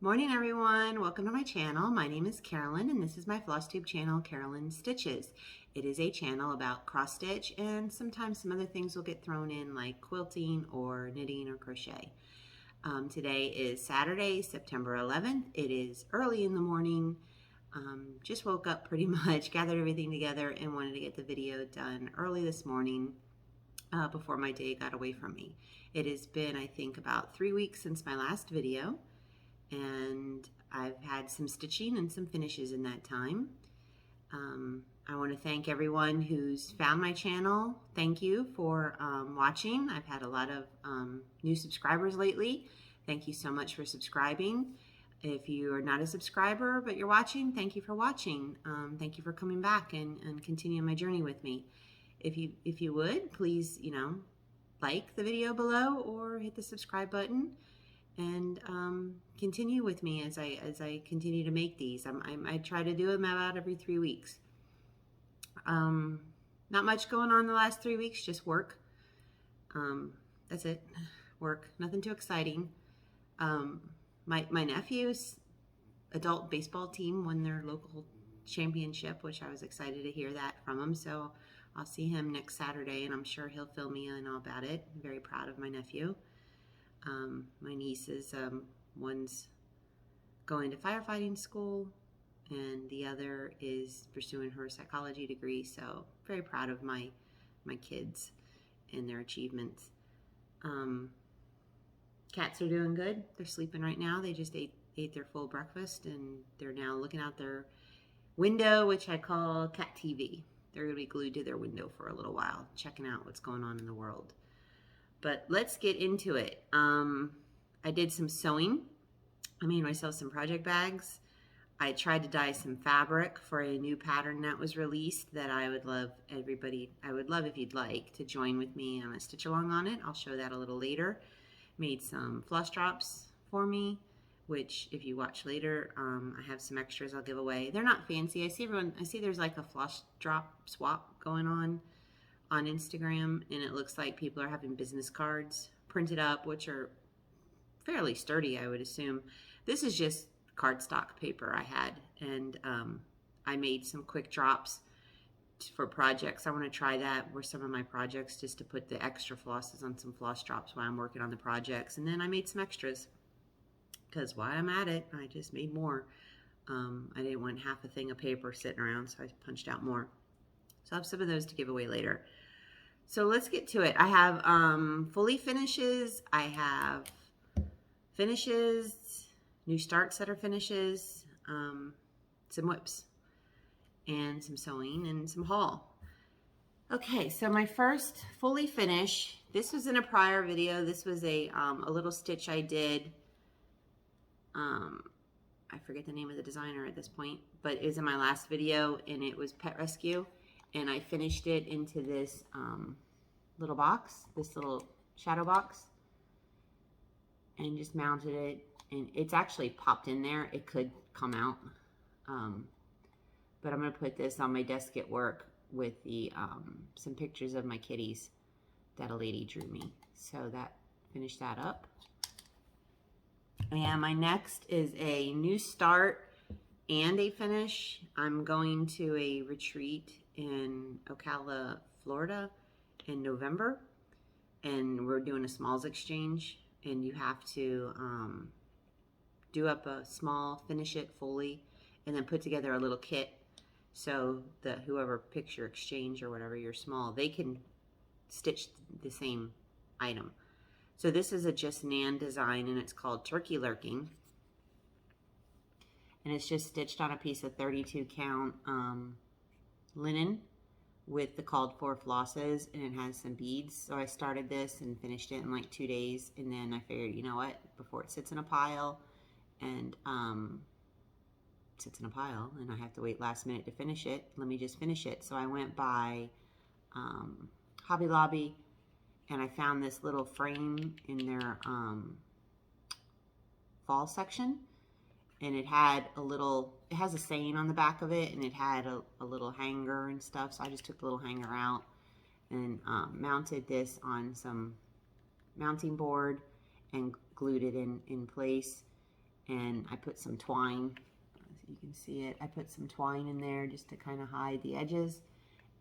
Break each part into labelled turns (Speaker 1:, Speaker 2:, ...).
Speaker 1: Morning everyone, welcome to my channel. My name is Carolyn and this is my Flosstube channel, Carolyn Stitches. It is a channel about cross stitch and sometimes some other things will get thrown in like quilting or knitting or crochet. Today is Saturday, September 11th. It is early in the morning. Just woke up pretty much, gathered everything together and wanted to get the video done early this morning before my day got away from me. It has been, I think, about 3 weeks since my last video. And I've had some stitching and some finishes in that time. I want to thank everyone who's found my channel. Thank you for watching. I've had a lot of new subscribers lately. Thank you so much for subscribing. If you are not a subscriber but you're watching, thank you for watching. Thank you for coming back and continuing my journey with me. If you would, please, like the video below or hit the subscribe button. And continue with me as I continue to make these. I try to do them about every 3 weeks. Not much going on the last 3 weeks, just work. That's it, work. Nothing too exciting. My nephew's adult baseball team won their local championship, which I was excited to hear that from him. So I'll see him next Saturday, and I'm sure he'll fill me in all about it. I'm very proud of my nephew. My nieces, one's going to firefighting school and the other is pursuing her psychology degree, so very proud of my kids and their achievements. Cats are doing good. They're sleeping right now. They just ate their full breakfast and they're now looking out their window, which I call cat TV. They're going to be glued to their window for a little while, checking out what's going on in the world. But let's get into it. I did some sewing. I made myself some project bags. I tried to dye some fabric for a new pattern that was released that I would love if you'd like to join with me on a stitch along on it. I'll show that a little later. Made some floss drops for me, which if you watch later, I have some extras I'll give away. They're not fancy. I see there's like a floss drop swap going on Instagram, and it looks like people are having business cards printed up, which are fairly sturdy, I would assume. This is just cardstock paper I had, and I made some quick drops for projects. I want to try that for some of my projects, just to put the extra flosses on some floss drops while I'm working on the projects. And then I made some extras because while I'm at it, I just made more. I didn't want half a thing of paper sitting around, so I punched out more. So I have some of those to give away later. So let's get to it. I have fully finishes. I have finishes, new starts that are finishes, some whips, and some sewing, and some haul. Okay, so my first fully finish, this was in a prior video. This was a little stitch I did. I forget the name of the designer at this point, but it was in my last video, and it was Pet Rescue. And I finished it into this little box, this little shadow box, and just mounted it. And it's actually popped in there. It could come out. But I'm going to put this on my desk at work with the some pictures of my kitties that a lady drew me. So that finished that up. And my next is a new start and a finish. I'm going to a retreat in Ocala, Florida in November, and we're doing a smalls exchange, and you have to do up a small, finish it fully, and then put together a little kit so that whoever picks your exchange or whatever, your small, they can stitch the same item. So this is a Just Nan design, and it's called Turkey Lurking. And it's just stitched on a piece of 32 count linen with the called for flosses, and it has some beads. So I started this and finished it in like 2 days, and then I figured, you know what, before it sits in a pile and I have to wait last minute to finish it, let me just finish it. So I went by Hobby Lobby, and I found this little frame in their fall section, and it had it has a saying on the back of it, and it had a little hanger and stuff. So I just took the little hanger out and mounted this on some mounting board and glued it in place. and I put some twine. You can see it. I put some twine in there just to kind of hide the edges.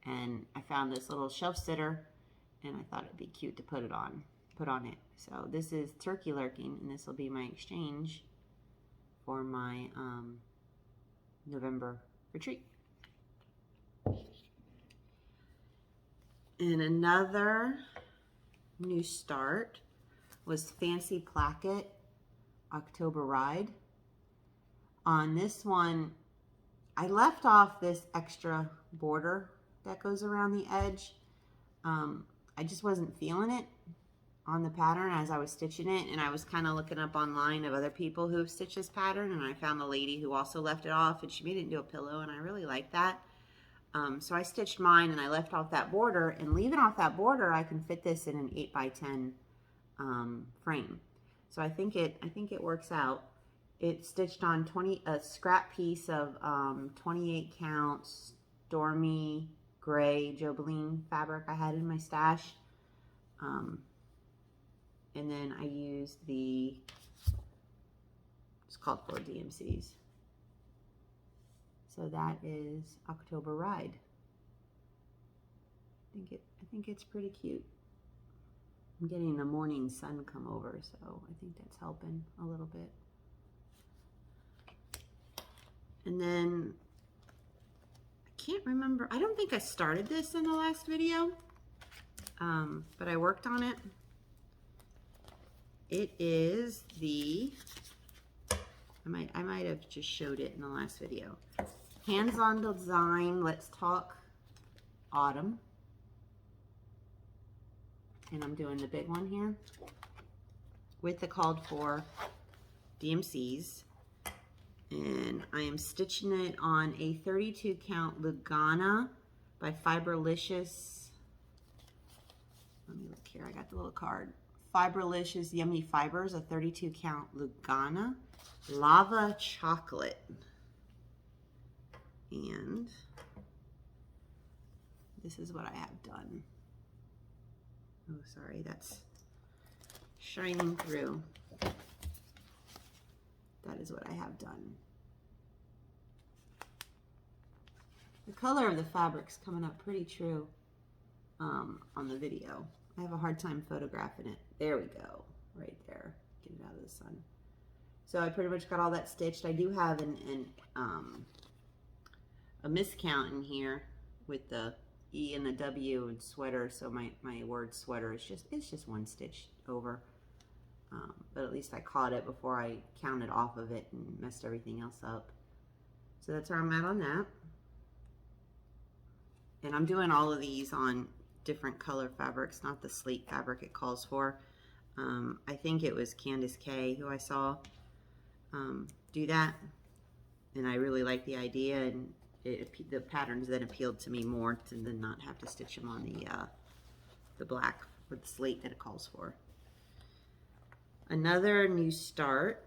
Speaker 1: And I found this little shelf sitter, and I thought it'd be cute to put on it. So this is Turkey Lurking, and this will be my exchange for my November retreat. And another new start was Fancy Placket October Ride. On this one, I left off this extra border that goes around the edge. I just wasn't feeling it on the pattern as I was stitching it, and I was kind of looking up online of other people who have stitched this pattern, and I found a lady who also left it off, and she made it into a pillow, and I really liked that. So I stitched mine, and I left off that border, and leaving off that border, I can fit this in an 8x10 frame. So I think it works out. It's stitched on a scrap piece of 28 count Stormy gray Jobeline fabric I had in my stash. And then I used it's called 4 DMCs. So that is October Ride. I think it's pretty cute. I'm getting the morning sun come over, so I think that's helping a little bit. And then, I can't remember, I don't think I started this in the last video, but I worked on it. It is I might have just showed it in the last video. Hands-on Design, Let's Talk Autumn. And I'm doing the big one here with the called for DMCs. And I am stitching it on a 32 count Lugana by Fiberlicious. Let me look here, I got the little card. Fiberlicious Yummy Fibers, a 32 count Lugana. Lava Chocolate. And this is what I have done. Oh, sorry, that's shining through. That is what I have done. The color of the fabric's coming up pretty true on the video. I have a hard time photographing it. There we go, right there. Get it out of the sun. So I pretty much got all that stitched. I do have a miscount in here with the E and the W and sweater, so my word sweater is just one stitch over. But at least I caught it before I counted off of it and messed everything else up. So that's where I'm at on that. And I'm doing all of these on different color fabrics, not the slate fabric it calls for. I think it was Candace K who I saw do that, and I really like the idea, and the patterns then appealed to me more to then not have to stitch them on the black or the slate that it calls for. Another new start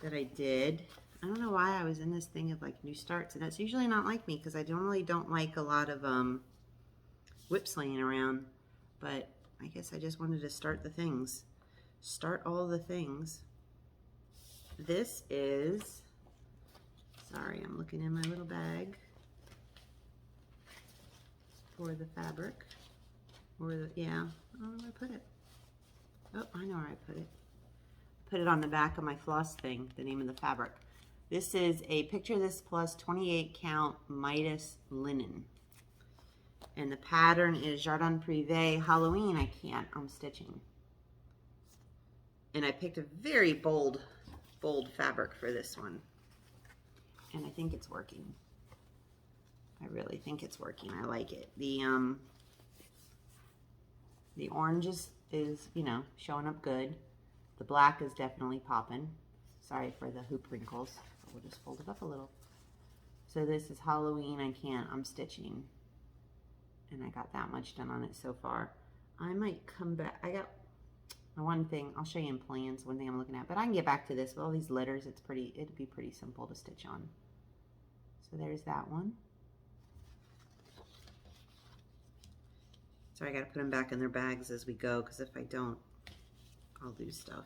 Speaker 1: that I did, I don't know why I was in this thing of like new starts, and that's usually not like me because I normally don't like a lot of whips laying around, but I guess I just wanted to start the things. Start all the things. This is, sorry, I'm looking in my little bag for the fabric, or the, yeah, I don't know where I put it. Oh, I know where I put it. Put it on the back of my floss thing, the name of the fabric. This is a Picture This Plus 28 count Midas linen. And the pattern is Jardin Privé Halloween. I'm stitching. And I picked a very bold fabric for this one. And I think it's working. I really think it's working. I like it. The orange is, you know, showing up good. The black is definitely popping. Sorry for the hoop wrinkles. We'll just fold it up a little. So this is Halloween. I'm stitching. And I got that much done on it so far. I might come back. I got one thing. I'll show you in plans. One thing I'm looking at. But I can get back to this. With all these letters, it'd be pretty simple to stitch on. So there's that one. So I got to put them back in their bags as we go, because if I don't, I'll lose stuff.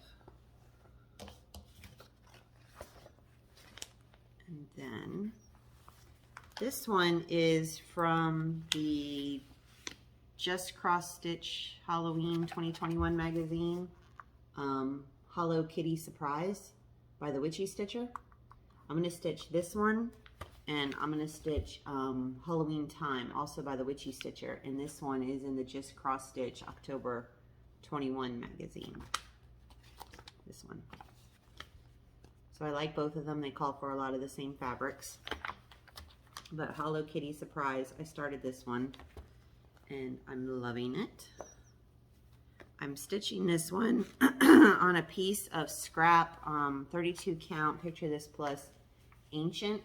Speaker 1: And then this one is from the Just Cross Stitch Halloween 2021 magazine, Hello Kitty Surprise by the Witchy Stitcher. I'm going to stitch this one, and I'm going to stitch Halloween Time, also by the Witchy Stitcher. And this one is in the Just Cross Stitch October 21 magazine. This one. So I like both of them. They call for a lot of the same fabrics. But Hello Kitty Surprise, I started this one, and I'm loving it. I'm stitching this one on a piece of scrap 32 count, picture this plus ancient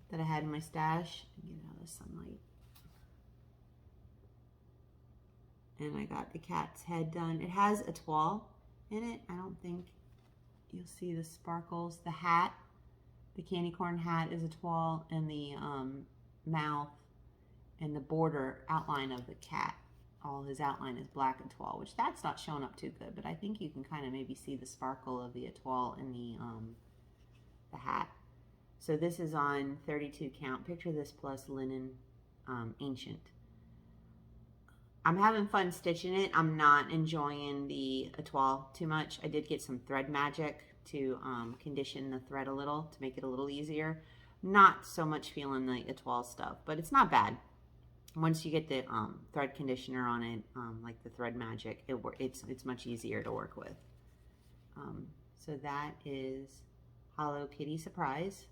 Speaker 1: that I had in my stash. Get it out of the sunlight. And I got the cat's head done. It has a toile in it. I don't think you'll see the sparkles. The hat, the candy corn hat, is a toile, and the mouth and the border outline of the cat, all his outline is black and toile, which that's not showing up too good, but I think you can kind of maybe see the sparkle of the toile in the hat. So this is on 32 count. Picture this plus linen ancient. I'm having fun stitching it. I'm not enjoying the toile too much. I did get some thread magic to condition the thread a little to make it a little easier. Not so much feeling the toile stuff, but it's not bad. Once you get the thread conditioner on it, like the thread magic, it's much easier to work with. So that is Hello Kitty Surprise.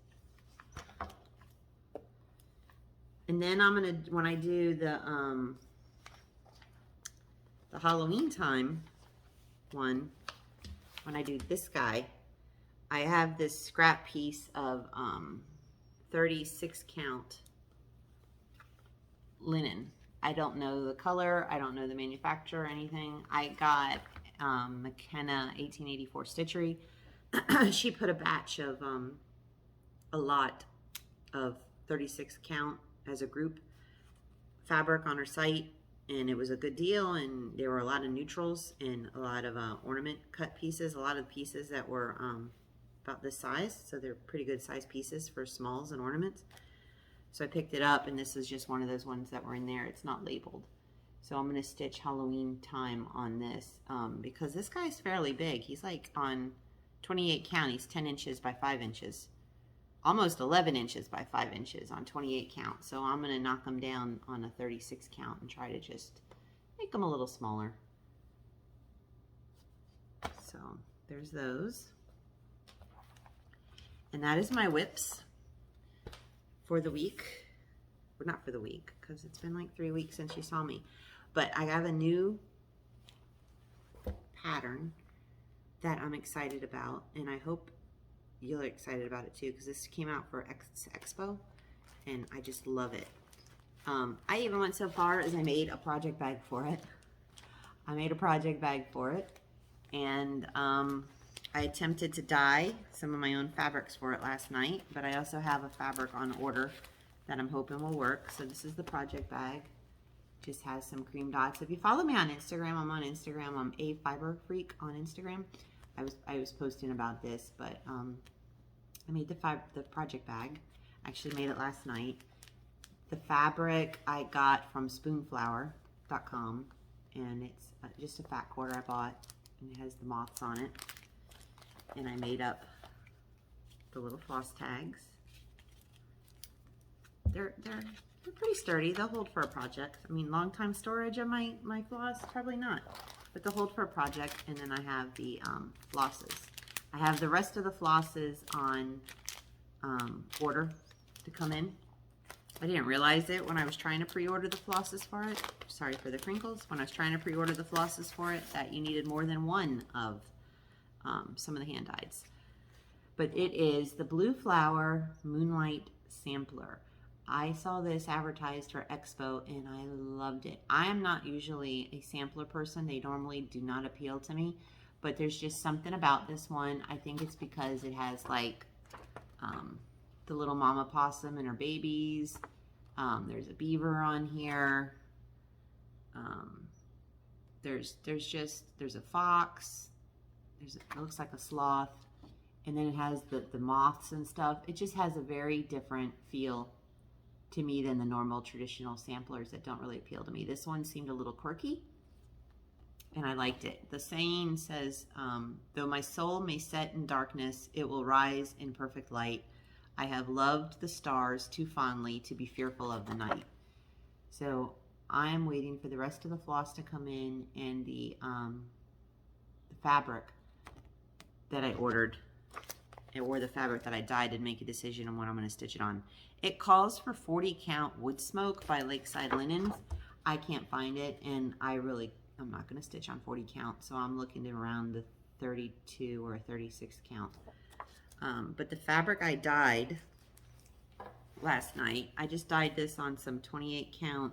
Speaker 1: And then I'm gonna, when I do the Halloween Time one, when I do this guy, I have this scrap piece of 36 count linen. I don't know the color, I don't know the manufacturer or anything. I got McKenna 1884 Stitchery. She put a batch of a lot of 36 count as a group fabric on her site, and it was a good deal, and there were a lot of neutrals and a lot of ornament cut pieces, a lot of pieces that were about this size, so they're pretty good size pieces for smalls and ornaments. So I picked it up, and this is just one of those ones that were in there. It's not labeled. So I'm going to stitch Halloween Time on this because this guy's fairly big. He's like on 28 count. He's 10 inches by 5 inches. Almost 11 inches by 5 inches on 28 count. So I'm going to knock them down on a 36 count and try to just make them a little smaller. So there's those. And that is my whips for the week. Well, not for the week, because it's been like 3 weeks since you saw me. But I have a new pattern that I'm excited about, and I hope you're excited about it too, because this came out for Expo, and I just love it. I even went so far as I made a project bag for it. And I attempted to dye some of my own fabrics for it last night, but I also have a fabric on order that I'm hoping will work. So this is the project bag. Just has some cream dots. If you follow me on Instagram, I'm on Instagram. I'm a fiber freak on Instagram. I was posting about this, but I made the project bag. I actually made it last night. The fabric I got from spoonflower.com, and it's just a fat quarter I bought, and it has the moths on it. And I made up the little floss tags. They're pretty sturdy. They'll hold for a project. I mean, long time storage of my floss, probably not, but they'll hold for a project. And then I have the flosses. I have the rest of the flosses on order to come in. I didn't realize it when I was trying to pre-order the flosses for it. Sorry for the crinkles. When I was trying to pre-order the flosses for it, that you needed more than one of some of the hand dyes. But it is the Blue Flower Moonlight Sampler. I saw this advertised for Expo, and I loved it. I am not usually a sampler person. They normally do not appeal to me, but there's just something about this one. I think it's because it has like the little mama possum and her babies. There's a beaver on here. There's a fox. It looks like a sloth, And then it has the moths and stuff. It just has a very different feel to me than the normal traditional samplers that don't really appeal to me. This one seemed a little quirky, and I liked it. The saying says, though my soul may set in darkness, it will rise in perfect light. I have loved the stars too fondly to be fearful of the night. So I am waiting for the rest of the floss to come in, and the fabric that I ordered, or the fabric that I dyed, and make a decision on what I'm going to stitch it on. It calls for 40 count wood smoke by Lakeside Linens. I can't find it, and I'm not going to stitch on 40 count, so I'm looking at around the 32 or 36 count. But the fabric I dyed last night, I just dyed this on some 28 count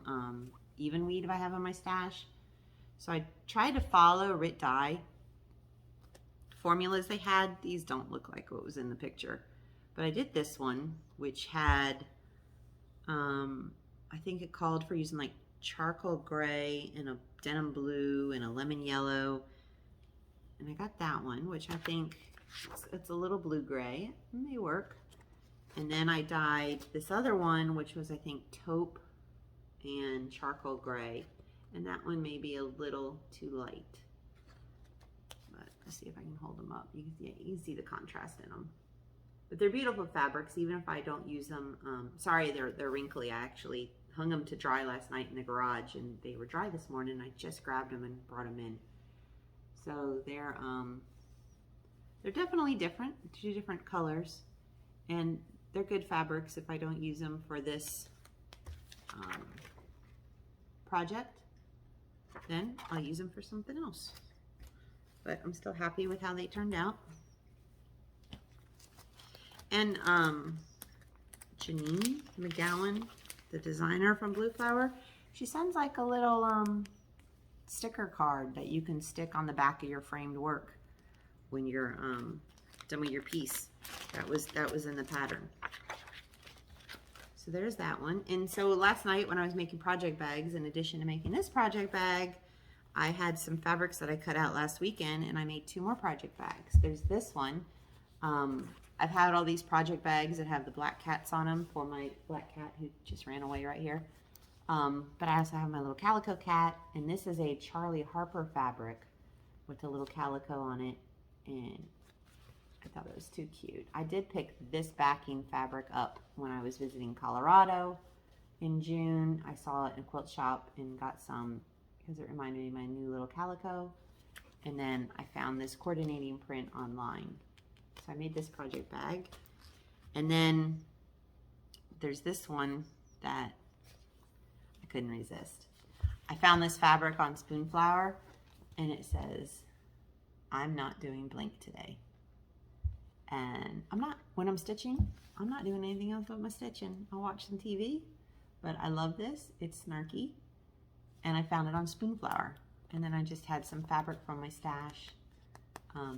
Speaker 1: even weave I have in my stash. So I tried to follow Rit Dye formulas they had. These don't look like what was in the picture, but I did this one, which had I think it called for using like charcoal gray and a denim blue and a lemon yellow, and I got that one, which I think it's a little blue gray. It may work. And then I dyed this other one, which was I think taupe and charcoal gray, and that one may be a little too light. See if I can hold them up. You can see the contrast in them. But they're beautiful fabrics, even if I don't use them. Sorry, they're wrinkly. I actually hung them to dry last night in the garage, and they were dry this morning. And I just grabbed them and brought them in. So they're definitely different, 2 different colors, and they're good fabrics. If I don't use them for this project, then I'll use them for something else. But I'm still happy with how they turned out. And Janine McGowan, the designer from Blue Flower, she sends like a little sticker card that you can stick on the back of your framed work when you're done with your piece. That was in the pattern. So there's that one. And so last night when I was making project bags, in addition to making this project bag, I had some fabrics that I cut out last weekend, and I made 2 more project bags. There's this one. I've had all these project bags that have the black cats on them for my black cat who just ran away right here. But I also have my little calico cat, and this is a Charlie Harper fabric with a little calico on it, and I thought it was too cute. I did pick this backing fabric up when I was visiting Colorado in June. I saw it in a quilt shop and got some, because it reminded me of my new little calico. And then I found this coordinating print online. So I made this project bag. And then there's this one that I couldn't resist. I found this fabric on Spoonflower, and it says, I'm not doing blank today. And when I'm stitching, I'm not doing anything else but my stitching. I'll watch some TV, but I love this. It's snarky. And I found it on Spoonflower. And then I just had some fabric from my stash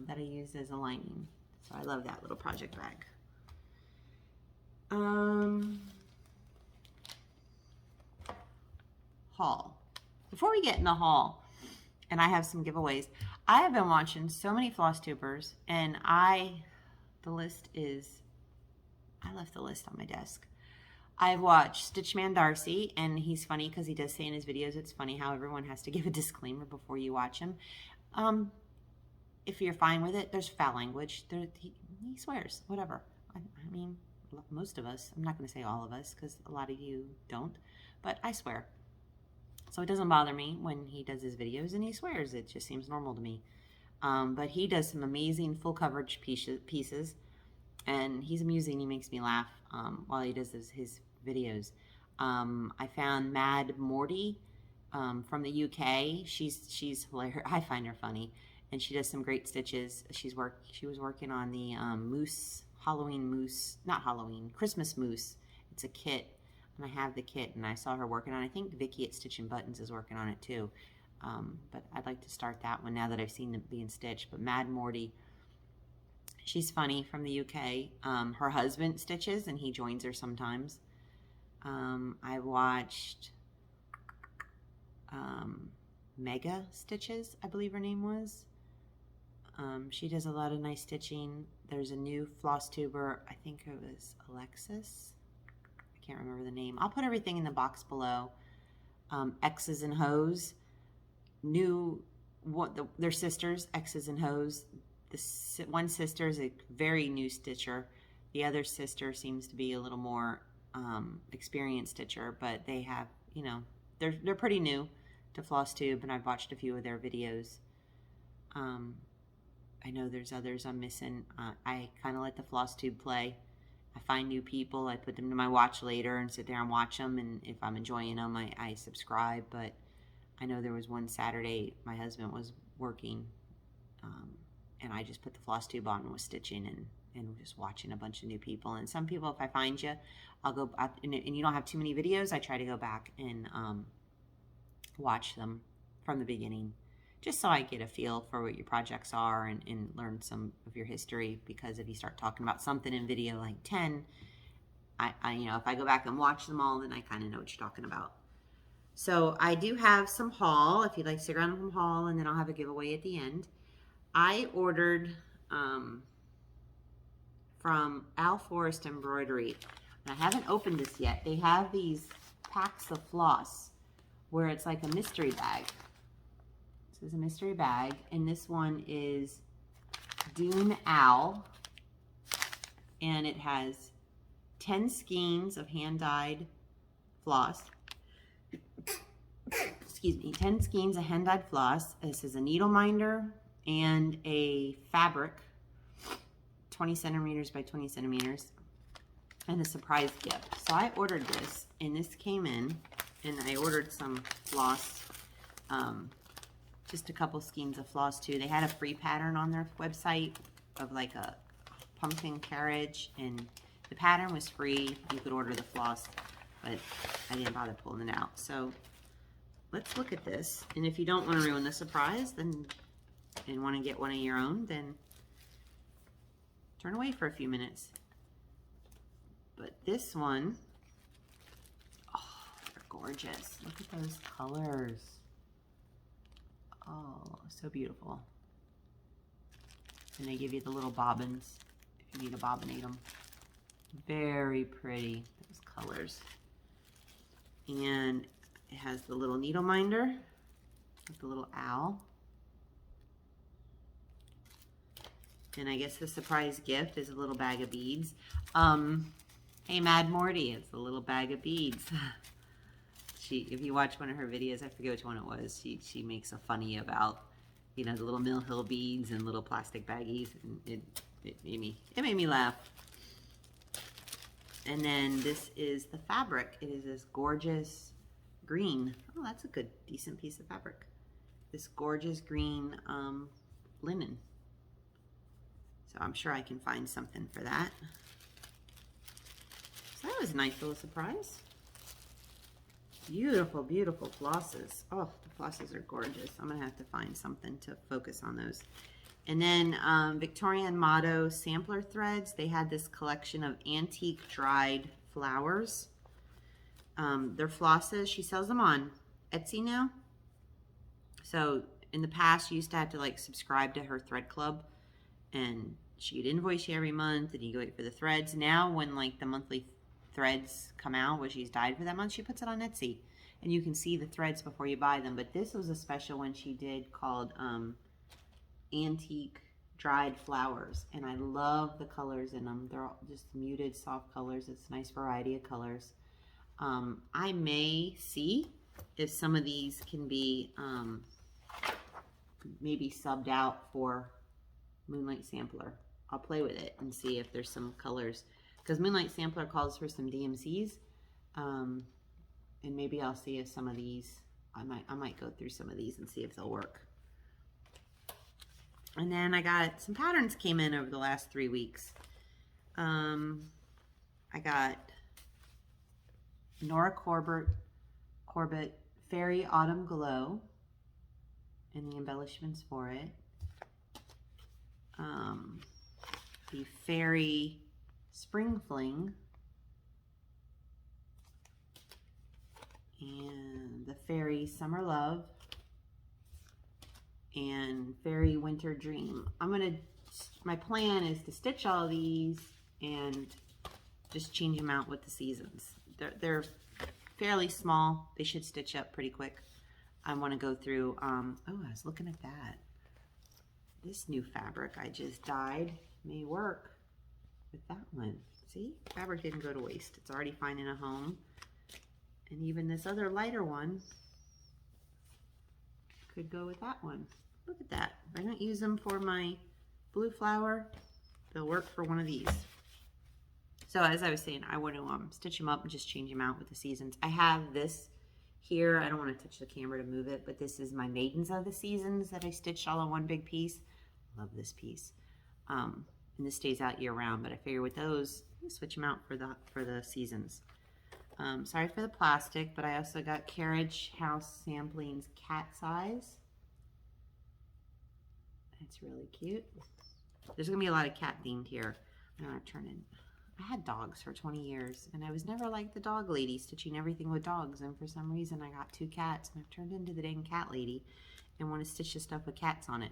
Speaker 1: that I used as a lining. So I love that little project bag. Haul. Before we get in the haul, and I have some giveaways, I have been watching so many Flosstubers, and I left the list on my desk. I've watched Stitch Man Darcy, and he's funny because he does say in his videos, it's funny how everyone has to give a disclaimer before you watch him. If you're fine with it, there's foul language. He swears, whatever. I mean, most of us, I'm not going to say all of us because a lot of you don't, but I swear. So it doesn't bother me when he does his videos and he swears. It just seems normal to me. But he does some amazing full coverage pieces, and he's amusing. He makes me laugh while he does his videos. I found Mad Morti from the UK. She's hilarious. I find her funny, and she does some great stitches. She was working on the Christmas moose. It's a kit, and I have the kit, and I saw her working on it. I think Vicky at Stitch and Buttons is working on it too. But I'd like to start that one now that I've seen it being stitched. But Mad Morti, she's funny, from the UK. Her husband stitches, and he joins her sometimes. I watched Mega Stitches, I believe her name was. She does a lot of nice stitching. There's a new Flosstuber, I think it was Alexis. I can't remember the name. I'll put everything in the box below. X's and Hoes. They're sisters, X's and Hoes. One sister is a very new stitcher. The other sister seems to be a little more experienced stitcher, but they have, you know, they're pretty new to Flosstube, and I've watched a few of their videos. I know there's others I'm missing. I kind of let the Flosstube play. I find new people, I put them to my watch later and sit there and watch them, and if I'm enjoying them, I subscribe. But I know there was one Saturday my husband was working, and I just put the Flosstube on and was stitching and just watching a bunch of new people. And some people, if I find you, I'll go, and you don't have too many videos, I try to go back and watch them from the beginning, just so I get a feel for what your projects are and learn some of your history. Because if you start talking about something in video like 10, I you know, if I go back and watch them all, then I kind of know what you're talking about. So I do have some haul, if you'd like to stick around from haul, and then I'll have a giveaway at the end. I ordered from Al Forest Embroidery. I haven't opened this yet. They have these packs of floss where it's like a mystery bag. This is a mystery bag, and this one is Dune Owl, and it has 10 skeins of hand-dyed floss. Excuse me, 10 skeins of hand-dyed floss. This is a needle minder and a fabric, 20 centimeters by 20 centimeters, and a surprise gift. So I ordered this, and this came in, and I ordered some floss, just a couple skeins of floss too. They had a free pattern on their website of like a pumpkin carriage, and the pattern was free. You could order the floss, but I didn't bother pulling it out. So let's look at this. And if you don't want to ruin the surprise, then and want to get one of your own, then turn away for a few minutes. But this one, oh, they're gorgeous. Look at those colors. Oh, so beautiful. And they give you the little bobbins if you need to bobbinate them. Very pretty, those colors. And it has the little needle minder with the little owl. And I guess the surprise gift is a little bag of beads. Hey, Mad Morty, it's a little bag of beads. If you watch one of her videos, I forget which one it was, she makes a funny about, you know, the little Mill Hill beads and little plastic baggies, and it made me laugh. And then this is the fabric. It is this gorgeous green. Oh, that's a good, decent piece of fabric. This gorgeous green linen. So I'm sure I can find something for that. So that was a nice little surprise. Beautiful, beautiful flosses. Oh, the flosses are gorgeous. I'm going to have to find something to focus on those. And then Victorian Motto sampler threads. They had this collection of antique dried flowers. They're flosses. She sells them on Etsy now. So in the past, you used to have to like subscribe to her thread club, and she'd invoice you every month, and you go wait for the threads. Now when like the monthly threads come out, what she's dyed for that month, she puts it on Etsy, and you can see the threads before you buy them. But this was a special one she did called antique dried flowers, and I love the colors in them. They're all just muted soft colors. It's a nice variety of colors. I may see if some of these can be maybe subbed out for Moonlight Sampler. I'll play with it and see if there's some colors, because Moonlight Sampler calls for some DMCs, and maybe I'll see if some of these, I might go through some of these and see if they'll work. And then I got some patterns came in over the last 3 weeks. I got Nora Corbett Fairy Autumn Glow and the embellishments for it. The Fairy Spring Fling and the Fairy Summer Love and Fairy Winter Dream. My plan is to stitch all these and just change them out with the seasons. They're fairly small. They should stitch up pretty quick. I want to go through, oh, I was looking at that. This new fabric I just dyed may work with that one. See, fabric didn't go to waste. It's already finding a home. And even this other lighter one could go with that one. Look at that. If I don't use them for my blue flower, they'll work for one of these. So as I was saying, I want to stitch them up and just change them out with the seasons. I have this here. I don't want to touch the camera to move it, but this is my Maidens of the Seasons that I stitched all in one big piece. Love this piece. And this stays out year round, but I figure with those, switch them out for the seasons. Sorry for the plastic, but I also got Carriage House Samplings Cat Size. It's really cute. There's gonna be a lot of cat themed here. I'm gonna turn in. I had dogs for 20 years, and I was never like the dog lady, stitching everything with dogs, and for some reason I got 2 cats, and I've turned into the dang cat lady and want to stitch the stuff with cats on it.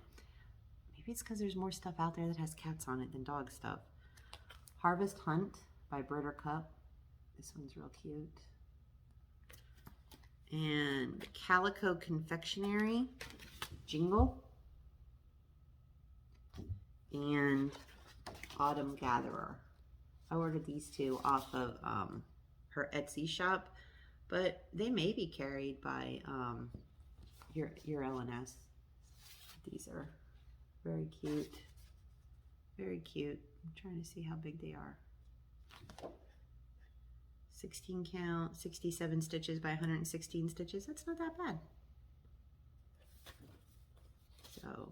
Speaker 1: Maybe it's because there's more stuff out there that has cats on it than dog stuff. Harvest Hunt by Britter Cup. This one's real cute. And Calico Confectionery Jingle. And Autumn Gatherer. I ordered these 2 off of her Etsy shop, but they may be carried by your LNS. These are very cute. Very cute. I'm trying to see how big they are. 16 count, 67 stitches by 116 stitches. That's not that bad. So,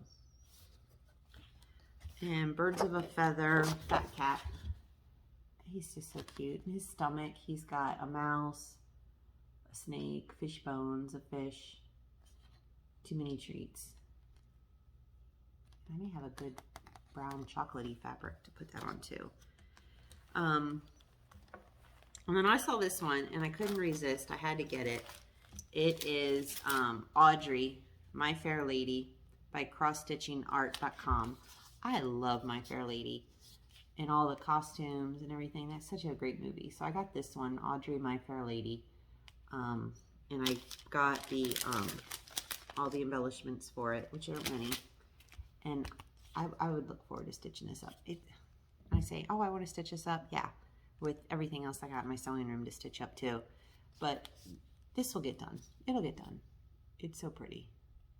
Speaker 1: and Birds of a Feather, Fat Cat. He's just so cute. In his stomach, he's got a mouse, a snake, fish bones, a fish, too many treats. I may have a good brown chocolatey fabric to put that on too. And then I saw this one and I couldn't resist. I had to get it. It is Audrey, My Fair Lady by crossstitchingart.com. I love My Fair Lady and all the costumes and everything. That's such a great movie. So I got this one, Audrey, My Fair Lady. And I got the all the embellishments for it, which aren't many. And I would look forward to stitching this up. I say, oh, I want to stitch this up. Yeah, with everything else I got in my sewing room to stitch up too. But this will get done. It'll get done. It's so pretty.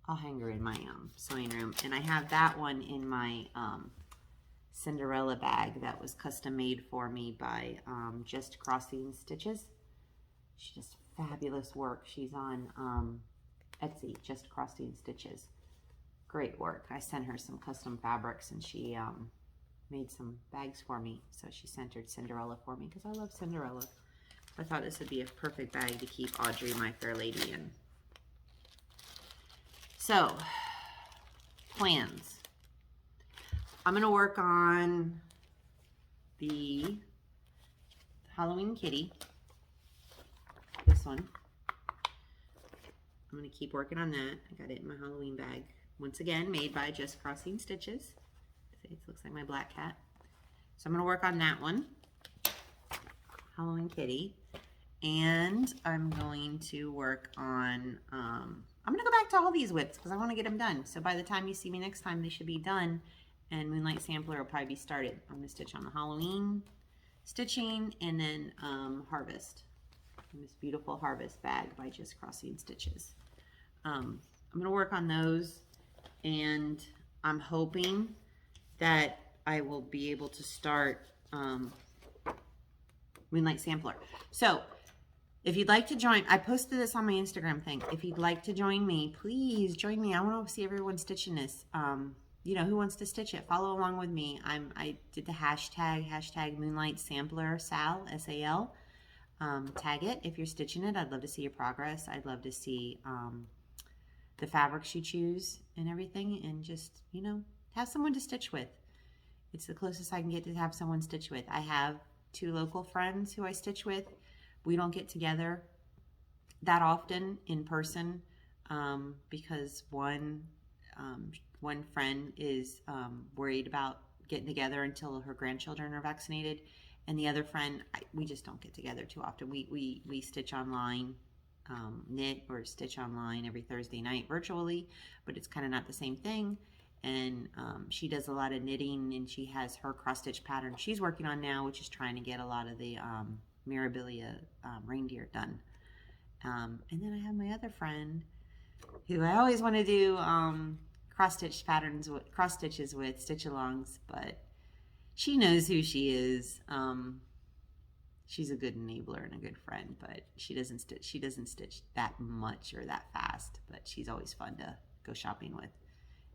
Speaker 1: I'll hang her in my sewing room. And I have that one in my Cinderella bag that was custom made for me by Just Crossing Stitches. She does fabulous work. She's on Etsy, Just Crossing Stitches. Great work. I sent her some custom fabrics and she made some bags for me. So she centered Cinderella for me because I love Cinderella. I thought this would be a perfect bag to keep Audrey, My Fair Lady in. So, plans. I'm going to work on the Halloween kitty. This one. I'm going to keep working on that. I got it in my Halloween bag. Once again, made by Just Crossing Stitches. See, it looks like my black cat. So I'm going to work on that one. Halloween kitty. And I'm going to work on, I'm going to go back to all these whips because I want to get them done. So by the time you see me next time, they should be done. And Moonlight Sampler will probably be started. I'm going to stitch on the Halloween stitching and then Harvest. And this beautiful Harvest bag by Just Crossing Stitches. I'm going to work on those. And I'm hoping that I will be able to start Moonlight Sampler. So if you'd like to join, I posted this on my Instagram thing. If you'd like to join me, please join me. I want to see everyone stitching this. You know, who wants to stitch it? Follow along with me. I did the hashtag Moonlight Sampler, SAL, S-A-L. Tag it if you're stitching it. I'd love to see your progress. I'd love to see the fabrics you choose and everything, and just, you know, have someone to stitch with. It's the closest I can get to have someone stitch with. I have 2 local friends who I stitch with. We don't get together that often in person because one, one friend is worried about getting together until her grandchildren are vaccinated, and the other friend, we just don't get together too often. We stitch online, knit or stitch online every Thursday night virtually, but it's kind of not the same thing. And she does a lot of knitting, and she has her cross stitch pattern she's working on now, which is trying to get a lot of the Mirabilia reindeer done. And then I have my other friend who I always want to do cross stitch patterns, cross stitches with stitch alongs, but she knows who she is. She's a good enabler and a good friend, but she doesn't stitch that much or that fast, but she's always fun to go shopping with.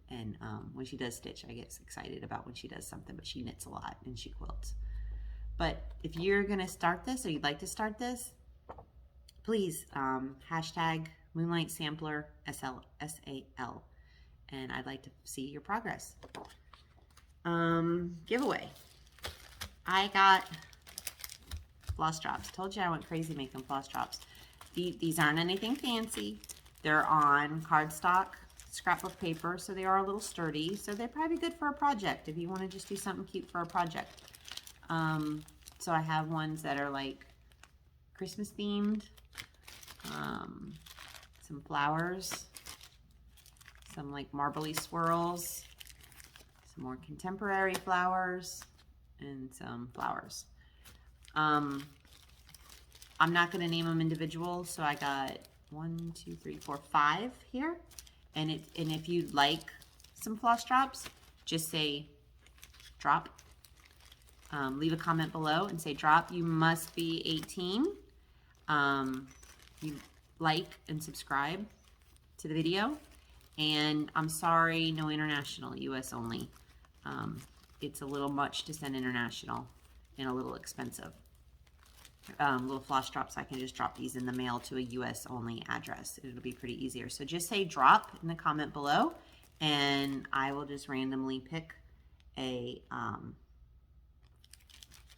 Speaker 1: And when she does stitch, I get excited about when she does something, but she knits a lot and she quilts. But if you're going to start this, or you'd like to start this, please hashtag Moonlight Sampler SAL, and I'd like to see your progress. Giveaway. I got floss drops. Told you I went crazy making floss drops. These aren't anything fancy. They're on cardstock, scrapbook paper, so they are a little sturdy. So they're probably good for a project if you want to just do something cute for a project. So I have ones that are like Christmas themed, some flowers, some like marbly swirls, some more contemporary flowers, and some flowers. I'm not going to name them individual, so I got 1, 2, 3, 4, 5 here. And if you'd like some floss drops, just say drop. Leave a comment below and say drop. You must be 18. You like and subscribe to the video. And I'm sorry, no international, US only. It's a little much to send international and a little expensive. Little floss drops, I can just drop these in the mail to a US only address. It'll be pretty easier. So just say drop in the comment below, and I will just randomly pick a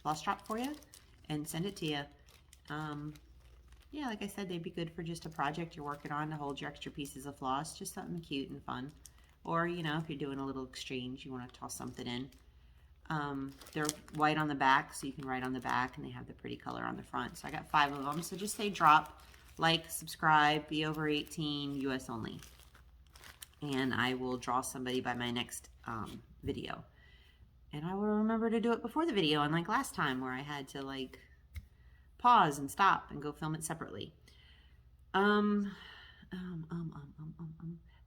Speaker 1: floss drop for you and send it to you. Yeah, like I said, they'd be good for just a project you're working on to hold your extra pieces of floss, just something cute and fun. Or, you know, if you're doing a little exchange, you want to toss something in. They're white on the back, so you can write on the back, and they have the pretty color on the front. So I got 5 of them. So just say drop, like, subscribe, be over 18, US only. And I will draw somebody by my next video. And I will remember to do it before the video, unlike last time where I had to like pause and stop and go film it separately.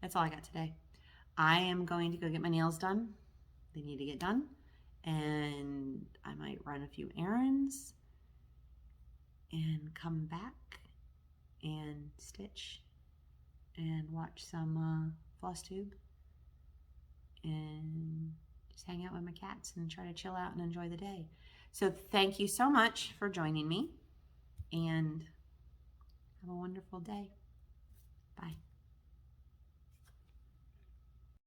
Speaker 1: That's all I got today. I am going to go get my nails done. They need to get done. And I might run a few errands and come back and stitch and watch some Flosstube and just hang out with my cats and try to chill out and enjoy the day. So thank you so much for joining me, and have a wonderful day. Bye.